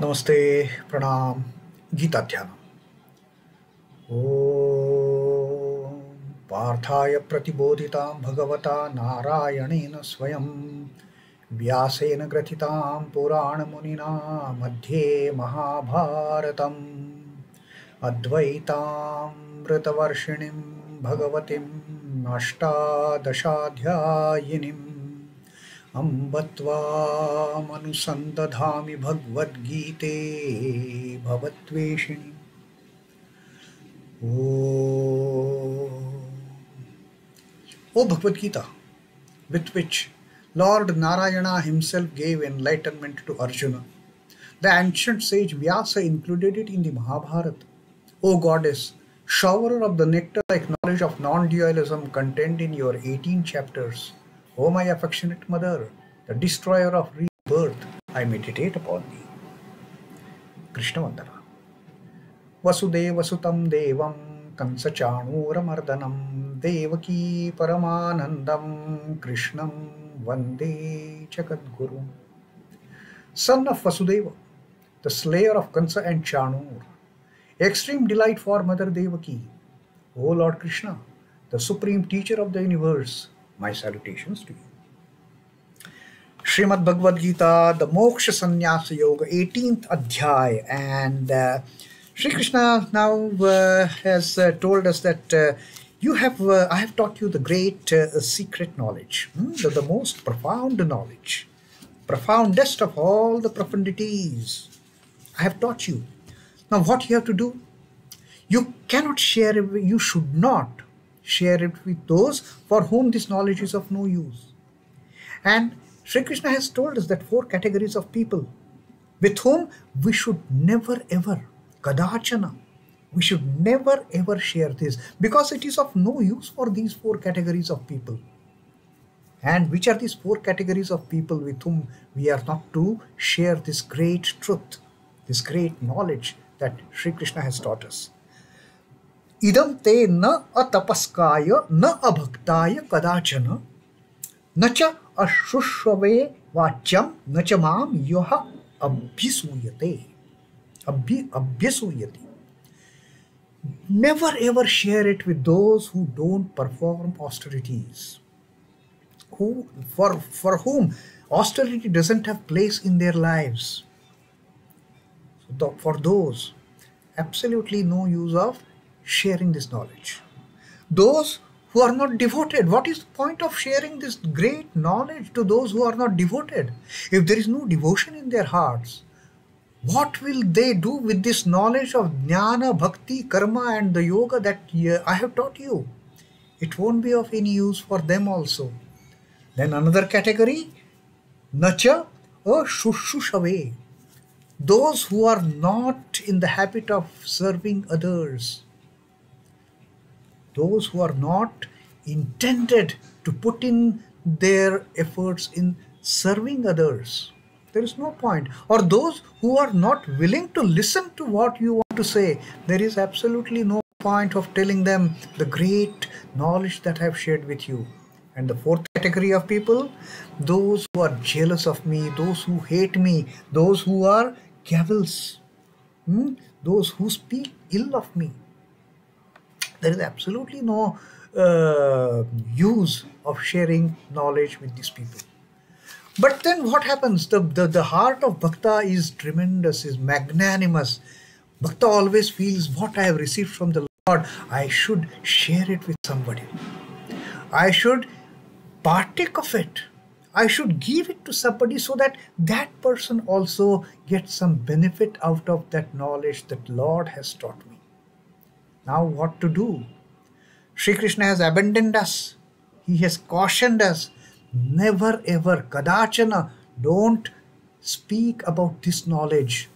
Namaste, Pranam, Gita Dhyana. Om Parthaya Pratibodhitam Bhagavata Narayanena Swayam Vyasena Gratitam Purana Munina Madhye Mahabharatam Advaitam Vrtavarshinim Bhagavatim Ashtadashadhyayinim Ambatva manusandadhami Bhagavad Gite Bhavatveshini. O Bhagavad Gita, with which Lord Narayana himself gave enlightenment to Arjuna, the ancient sage Vyasa included it in the Mahabharata. O Goddess, showerer of the nectar-like knowledge of non-dualism contained in your 18 chapters, O my affectionate mother, the destroyer of rebirth, I meditate upon thee. Krishna Vandana. Vasudeva Sutam Devam Kansachanuramardanam Devaki Paramanandam Krishnam Vande Jagadguru. Son of Vasudeva, the slayer of Kansa and Chanur, extreme delight for Mother Devaki, O Lord Krishna, the supreme teacher of the universe, my salutations to you. Srimad Bhagavad Gita, the Moksha Sannyasa Yoga, 18th Adhyay, and Sri Krishna now has told us that I have taught you the great secret knowledge, the most profound knowledge, profoundest of all the profundities. I have taught you. Now what you have to do? You cannot share it, you should not share it with those for whom this knowledge is of no use. And Sri Krishna has told us that 4 categories of people with whom we should never ever, kadachana, we should never ever share this, because it is of no use for these 4 categories of people. And which are these 4 categories of people with whom we are not to share this great truth, this great knowledge that Sri Krishna has taught us? Idaṃ te na atapaskaya na abhaktaya kadachana na cha ashushvave vacyam na cha māmevaiṣyatyasaṃśayaḥ abhyasuyati. Never ever share it with those who don't perform austerities, for whom austerity doesn't have place in their lives. So for those, absolutely no use of sharing this knowledge. Those who are not devoted, what is the point of sharing this great knowledge to those who are not devoted? If there is no devotion in their hearts, what will they do with this knowledge of jnana, bhakti, karma and the yoga that I have taught you? It won't be of any use for them also. Then another category, nacha ashushvave, those who are not in the habit of serving others, those who are not intended to put in their efforts in serving others. There is no point. Or those who are not willing to listen to what you want to say. There is absolutely no point of telling them the great knowledge that I have shared with you. And the 4th category of people, those who are jealous of me, those who hate me, those who are cavils, those who speak ill of me. There is absolutely no use of sharing knowledge with these people. But then what happens? The heart of Bhakta is tremendous, is magnanimous. Bhakta always feels what I have received from the Lord, I should share it with somebody. I should partake of it. I should give it to somebody so that that person also gets some benefit out of that knowledge that Lord has taught me. Now what to do? Sri Krishna has abandoned us. He has cautioned us. Never ever, kadachana, don't speak about this knowledge.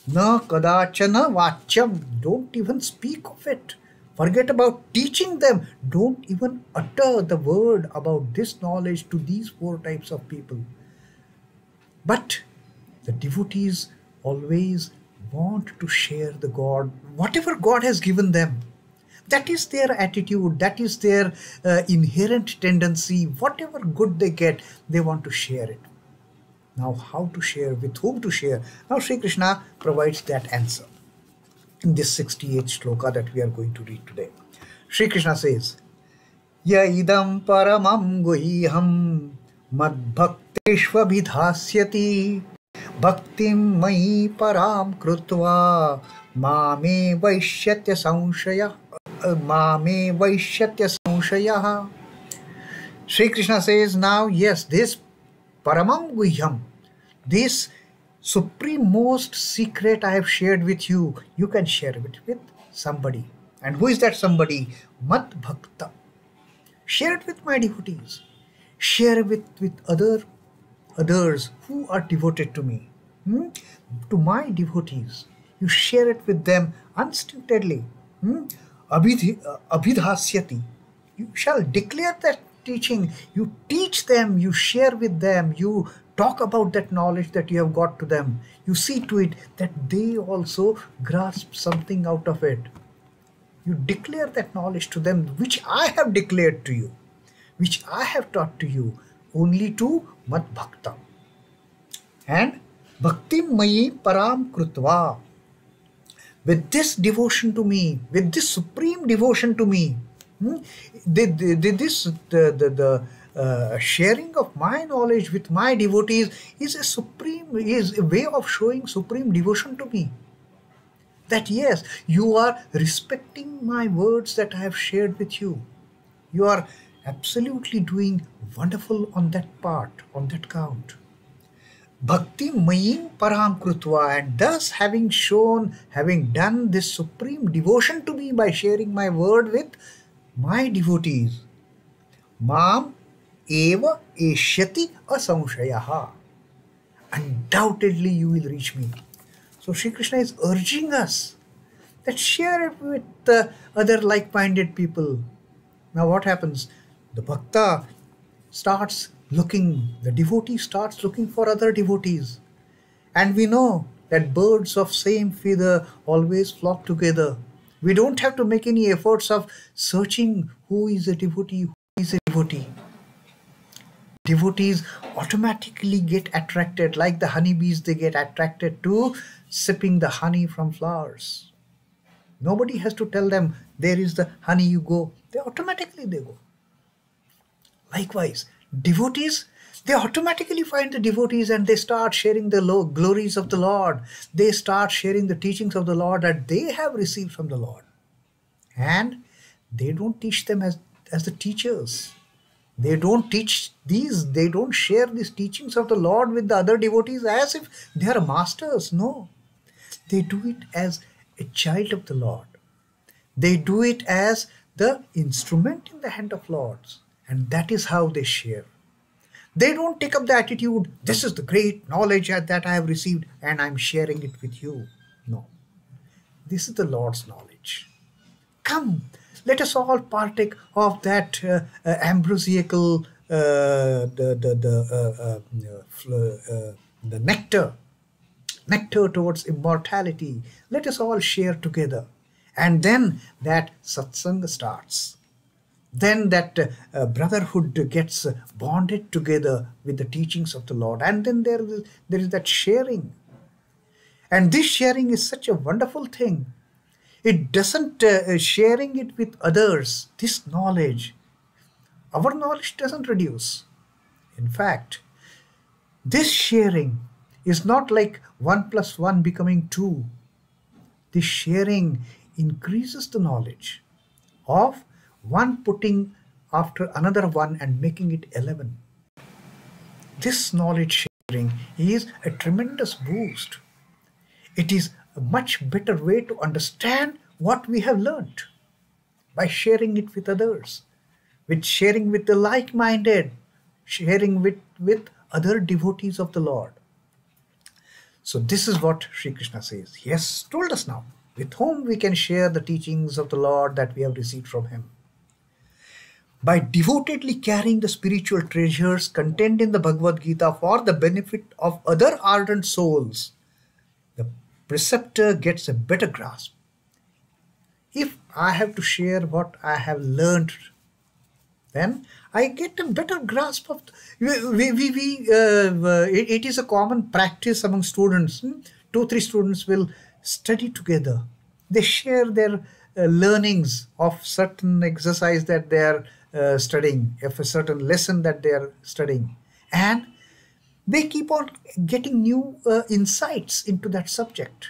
Na kadachana vacyam, don't even speak of it. Forget about teaching them. Don't even utter the word about this knowledge to these 4 types of people. But the devotees always want to share the God, whatever God has given them. That is their attitude, that is their inherent tendency. Whatever good they get, they want to share it. Now how to share, with whom to share? Now Sri Krishna provides that answer in this 68th shloka that we are going to read today. Sri Krishna says, Ya idaṃ paramaṃ guhyaṃ madbhakteṣvabhidhāsyati bhaktiṃ mayi parāṃ kṛtvā māmevaiṣyatyasaṃśayaḥ. Sri Krishna says, now yes, this paramaṃ guhyaṃ, this supreme most secret I have shared with you, you can share it with somebody. And who is that somebody? Madbhakta. Share it with my devotees. Share it with others who are devoted to me. To my devotees. You share it with them unstintedly. Abhidhāsyati. You shall declare that teaching. You teach them, you share with them, you talk about that knowledge that you have got to them. You see to it that they also grasp something out of it. You declare that knowledge to them, which I have declared to you, which I have taught to you, only to madbhakta. And bhaktiṃ mayi parāṃ kṛtvā. With this devotion to me, with this supreme devotion to me, the sharing of my knowledge with my devotees is a way of showing supreme devotion to me. That yes, you are respecting my words that I have shared with you. You are absolutely doing wonderful on that part, on that count. Bhaktiṃ mayi parāṃ kṛtvā, and thus having done this supreme devotion to me by sharing my word with my devotees, māmevaiṣyatyasaṃśayaḥ, undoubtedly you will reach me. So Sri Krishna is urging us that share it with other like-minded people. Now what happens? The bhakta starts looking, the devotee starts looking for other devotees. And we know that birds of same feather always flock together. We don't have to make any efforts of searching who is a devotee, who is a devotee. Devotees automatically get attracted, like the honeybees, they get attracted to sipping the honey from flowers. Nobody has to tell them, there is the honey, you go. They go. Likewise, devotees, they automatically find the devotees and they start sharing the glories of the Lord. They start sharing the teachings of the Lord that they have received from the Lord. And they don't teach them as the teachers. They don't teach these, they don't share these teachings of the Lord with the other devotees as if they are masters. No. They do it as a child of the Lord. They do it as the instrument in the hand of Lords. And that is how they share. They don't take up the attitude, this is the great knowledge that I have received and I'm sharing it with you. No. This is the Lord's knowledge. Come, let us all partake of that ambrosiacal, the nectar towards immortality. Let us all share together. And then that satsang starts. Then that brotherhood gets bonded together with the teachings of the Lord. And then there is that sharing. And this sharing is such a wonderful thing. It doesn't, sharing it with others, this knowledge, our knowledge doesn't reduce. In fact, this sharing is not like 1 + 1 becoming 2. This sharing increases the knowledge of one putting after another one and making it 11. This knowledge sharing is a tremendous boost. It is a much better way to understand what we have learned by sharing it with others, with sharing with the like-minded, sharing with other devotees of the Lord. So this is what Sri Krishna says. He has told us now with whom we can share the teachings of the Lord that we have received from him. By devotedly carrying the spiritual treasures contained in the Bhagavad Gita for the benefit of other ardent souls, the preceptor gets a better grasp. If I have to share what I have learned then I get a better grasp of. It is a common practice among students. Two, three students will study together. They share their learnings of certain exercise that they are studying, of a certain lesson that they are studying, and they keep on getting new insights into that subject.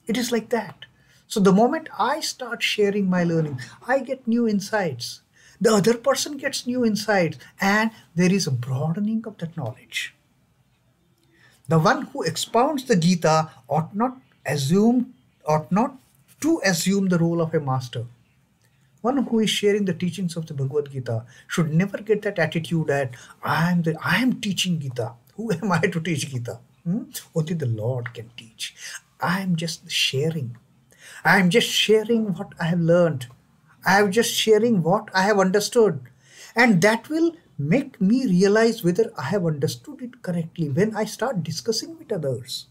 It is like that. So the moment I start sharing my learning, I get new insights. The other person gets new insights, and there is a broadening of that knowledge. The one who expounds the Gita ought not to assume the role of a master. One who is sharing the teachings of the Bhagavad Gita should never get that attitude that I am teaching Gita. Who am I to teach Gita? Only the Lord can teach. I am just sharing. I am just sharing what I have learned. I am just sharing what I have understood. And that will make me realize whether I have understood it correctly when I start discussing with others.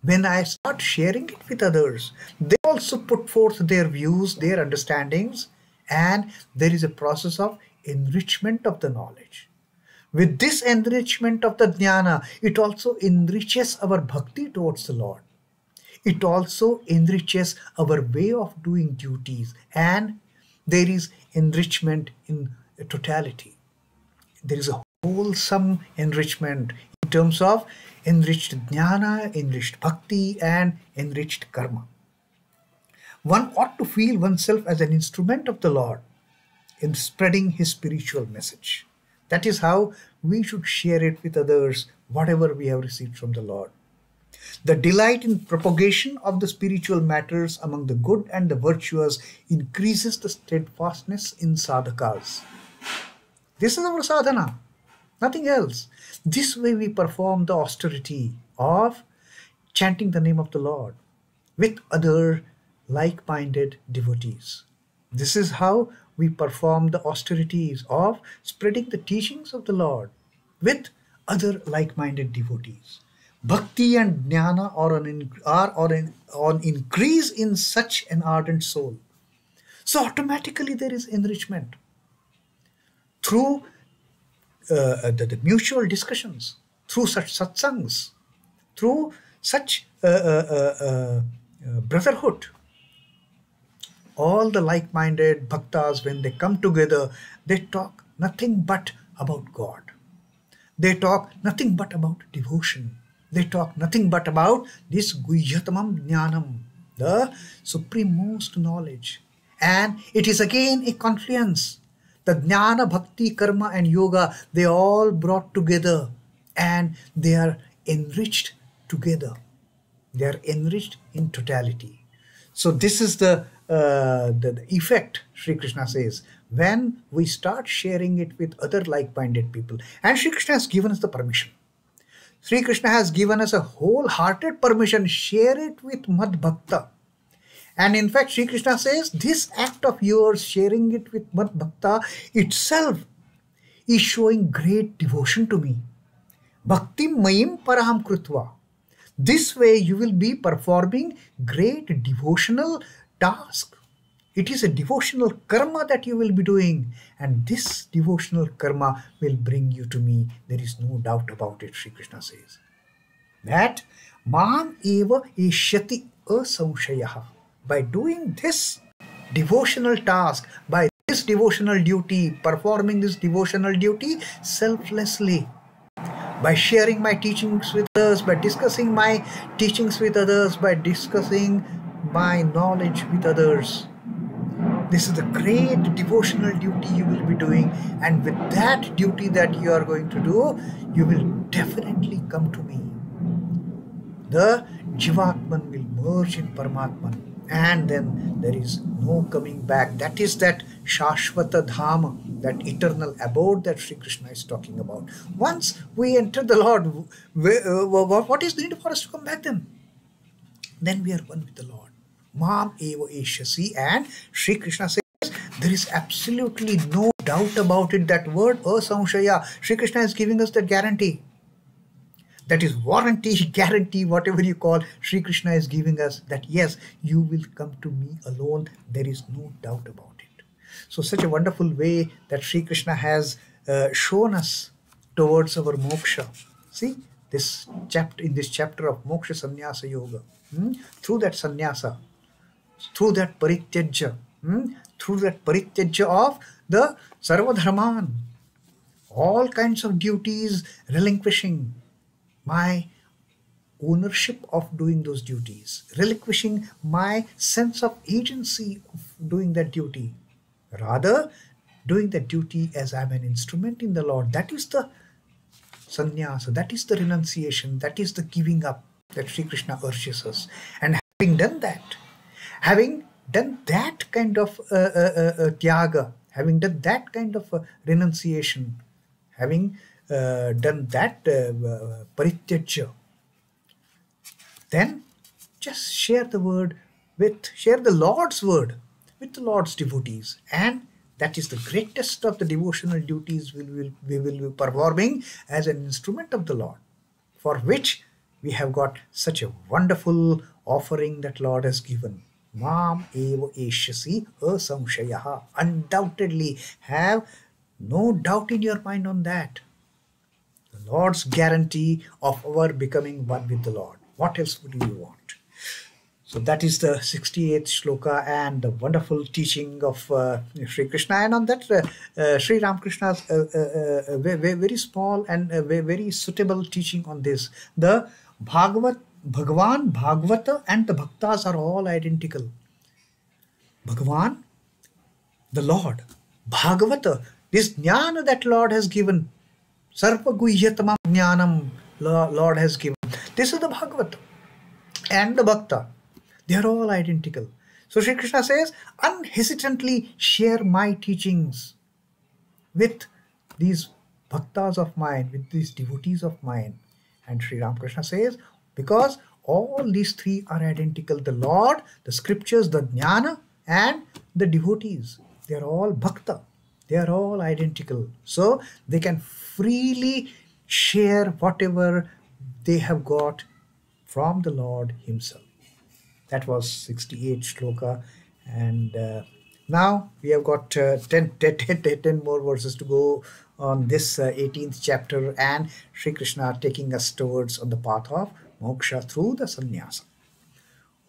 When I start sharing it with others, they also put forth their views, their understandings, and there is a process of enrichment of the knowledge. With this enrichment of the jnana, it also enriches our bhakti towards the Lord. It also enriches our way of doing duties, and there is enrichment in totality. There is a wholesome enrichment in terms of enriched jnana, enriched bhakti, and enriched karma. One ought to feel oneself as an instrument of the Lord in spreading his spiritual message. That is how we should share it with others, whatever we have received from the Lord. The delight in propagation of the spiritual matters among the good and the virtuous increases the steadfastness in sadhakas. This is our sadhana, nothing else. This way we perform the austerity of chanting the name of the Lord with other like-minded devotees. This is how we perform the austerities of spreading the teachings of the Lord with other like-minded devotees. Bhakti and jnana are on increase in such an ardent soul. So automatically there is enrichment through the mutual discussions, through such satsangs, through such brotherhood. All the like-minded bhaktas, when they come together, they talk nothing but about God. They talk nothing but about devotion. They talk nothing but about this guhyaṃ jnanam, the supremost knowledge. And it is again a confluence. The jnana, bhakti, karma and yoga, they all brought together and they are enriched together. They are enriched in totality. So this is the effect, Sri Krishna says, when we start sharing it with other like-minded people. And Sri Krishna has given us the permission. Sri Krishna has given us a wholehearted permission. Share it with madbhakta. And in fact, Sri Krishna says, this act of yours, sharing it with madbhakta itself, is showing great devotion to me. Bhaktiṃ mayi parāṃ kṛtvā. This way you will be performing great devotional task. It is a devotional karma that you will be doing, and this devotional karma will bring you to me. There is no doubt about it, Sri Krishna says. That māmevaiṣyatyasaṃśayaḥ. By doing this devotional task, by this devotional duty, performing this devotional duty selflessly, by sharing my teachings with others, by discussing my teachings with others, by discussing my knowledge with others. This is the great devotional duty you will be doing, and with that duty that you are going to do, you will definitely come to me. The Jivatman will merge in Paramatman, and then there is no coming back. That is that Shashvata Dhama, that eternal abode that Sri Krishna is talking about. Once we enter the Lord, what is the need for us to come back then? Then we are one with the Lord. Māmevaiṣyatyasaṃśayaḥ. And Sri Krishna says there is absolutely no doubt about it. That word asamśaya, Sri Krishna is giving us that guarantee. That is warranty, guarantee, whatever you call, Sri Krishna is giving us that yes, you will come to me alone. There is no doubt about it. So such a wonderful way that Sri Krishna has shown us towards our moksha. See, this chapter, in this chapter of moksha sannyasa yoga, through that sannyasa, through that parityajya, through that parityajya of the sarvadharman, all kinds of duties, relinquishing my ownership of doing those duties, relinquishing my sense of agency of doing that duty, rather doing that duty as I'm an instrument in the Lord. That is the sannyasa, that is the renunciation, that is the giving up that Sri Krishna urges us. And having done that kind of tyaga, having done that kind of renunciation, having done that parityajya, then just share the Lord's word with the Lord's devotees. And that is the greatest of the devotional duties we will be performing as an instrument of the Lord, for which we have got such a wonderful offering that Lord has given. Māmevaiṣyatyasaṃśayaḥ. Undoubtedly, have no doubt in your mind on that. The Lord's guarantee of our becoming one with the Lord. What else would you want? So that is the 68th shloka and the wonderful teaching of Sri Krishna. And on that, Sri Ramakrishna's very small and very suitable teaching on this. The Bhagavad, Bhagavan, Bhagavata and the Bhaktas are all identical. Bhagavan, the Lord. Bhagavata, this jnana that Lord has given. Sarva guhyaṃ jnanam Lord has given. This is the Bhagavata. And the Bhakta. They are all identical. So Sri Krishna says, unhesitantly share my teachings with these bhaktas of mine, with these devotees of mine. And Sri Ramakrishna says, because all these three are identical, the Lord, the scriptures, the jnana, and the devotees, they are all bhakta. They are all identical. So they can freely share whatever they have got from the Lord himself. That was 68 shloka, and now we have got 10 more verses to go on this 18th chapter, and Sri Krishna taking us towards on the path of moksha through the sannyasa.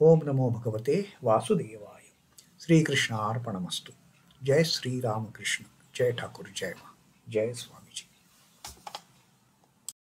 Om Namo Bhagavate Vasudevaya. Sri Krishna Arpanamastu. Jai Sri Ramakrishna. Jai Thakur Jai Ma. Jai Swami.